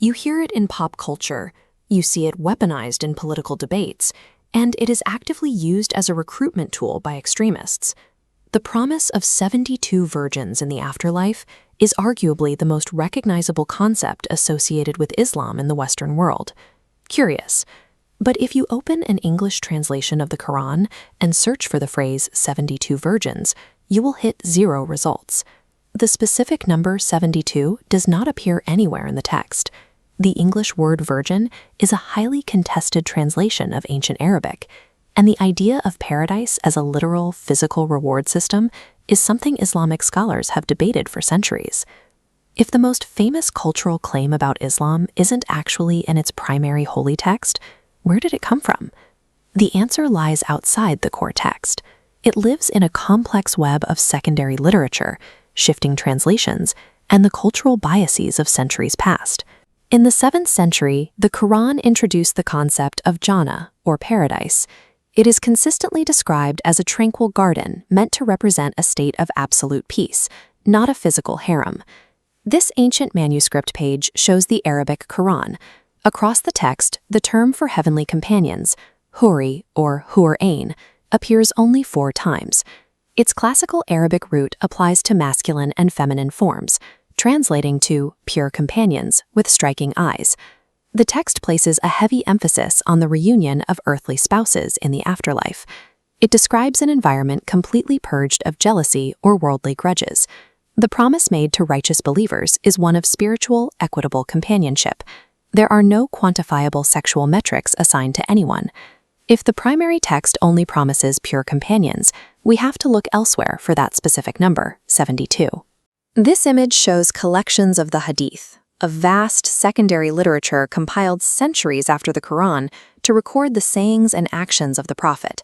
You hear it in pop culture, you see it weaponized in political debates, and it is actively used as a recruitment tool by extremists. The promise of 72 virgins in the afterlife is arguably the most recognizable concept associated with Islam in the Western world. Curious, but if you open an English translation of the Quran and search for the phrase 72 virgins, you will hit 0 results. The specific number 72 does not appear anywhere in the text. The English word virgin is a highly contested translation of ancient Arabic, and the idea of paradise as a literal physical reward system is something Islamic scholars have debated for centuries. If the most famous cultural claim about Islam isn't actually in its primary holy text, where did it come from? The answer lies outside the core text. It lives in a complex web of secondary literature, shifting translations, and the cultural biases of centuries past. In the 7th century, the Quran introduced the concept of Jannah, or paradise. It is consistently described as a tranquil garden meant to represent a state of absolute peace, not a physical harem. This ancient manuscript page shows the Arabic Quran. Across the text, the term for heavenly companions, Hoori or Hoor Al-Ayn, appears only 4 times. Its classical Arabic root applies to masculine and feminine forms, translating to pure companions with striking eyes. The text places a heavy emphasis on the reunion of earthly spouses in the afterlife. It describes an environment completely purged of jealousy or worldly grudges. The promise made to righteous believers is one of spiritual, equitable companionship. There are no quantifiable sexual metrics assigned to anyone. If the primary text only promises pure companions, we have to look elsewhere for that specific number, 72. This image shows collections of the Hadith, a vast secondary literature compiled centuries after the Quran to record the sayings and actions of the Prophet.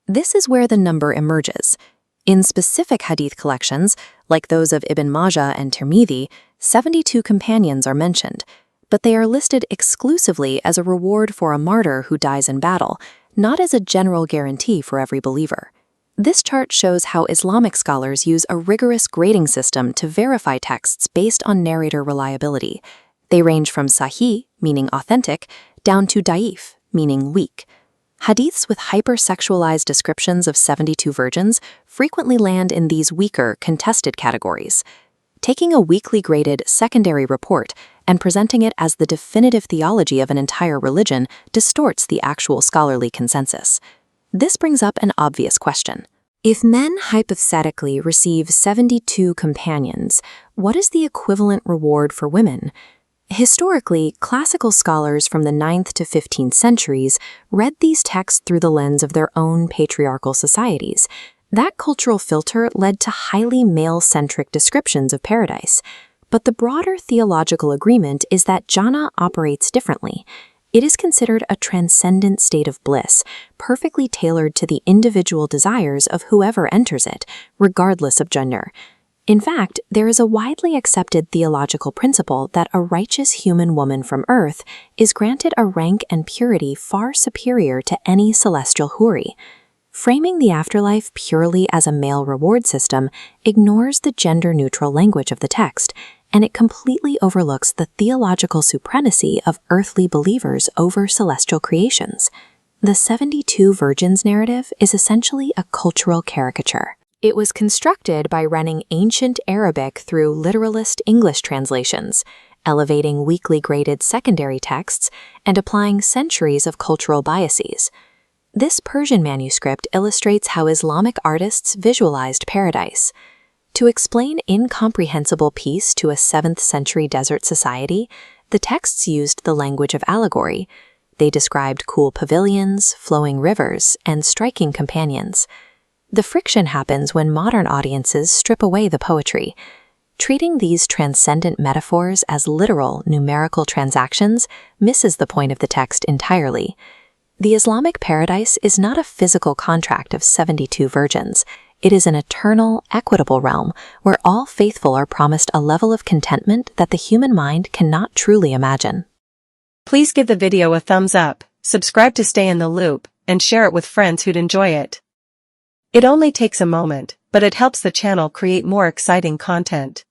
This is where the number emerges. In specific Hadith collections, like those of Ibn Majah and Tirmidhi, 72 companions are mentioned, but they are listed exclusively as a reward for a martyr who dies in battle, not as a general guarantee for every believer. This chart shows how Islamic scholars use a rigorous grading system to verify texts based on narrator reliability. They range from sahih, meaning authentic, down to da'if, meaning weak. Hadiths with hypersexualized descriptions of 72 virgins frequently land in these weaker, contested categories. Taking a weakly graded secondary report and presenting it as the definitive theology of an entire religion distorts the actual scholarly consensus. This brings up an obvious question. If men hypothetically receive 72 companions, what is the equivalent reward for women? Historically, classical scholars from the 9th to 15th centuries read these texts through the lens of their own patriarchal societies. That cultural filter led to highly male-centric descriptions of paradise. But the broader theological agreement is that Jannah operates differently. It is considered a transcendent state of bliss, perfectly tailored to the individual desires of whoever enters it, regardless of gender. In fact, there is a widely accepted theological principle that a righteous human woman from earth is granted a rank and purity far superior to any celestial houri. Framing the afterlife purely as a male reward system ignores the gender-neutral language of the text, and it completely overlooks the theological supremacy of earthly believers over celestial creations. The 72 virgins narrative is essentially a cultural caricature. It was constructed by running ancient Arabic through literalist English translations, elevating weakly graded secondary texts, and applying centuries of cultural biases. This Persian manuscript illustrates how Islamic artists visualized paradise. To explain incomprehensible peace to a 7th century desert society, the texts used the language of allegory. They described cool pavilions, flowing rivers, and striking companions. The friction happens when modern audiences strip away the poetry. Treating these transcendent metaphors as literal, numerical transactions misses the point of the text entirely. The Islamic paradise is not a physical contract of 72 virgins. It is an eternal, equitable realm where all faithful are promised a level of contentment that the human mind cannot truly imagine. Please give the video a thumbs up, subscribe to stay in the loop, and share it with friends who'd enjoy it. It only takes a moment, but it helps the channel create more exciting content.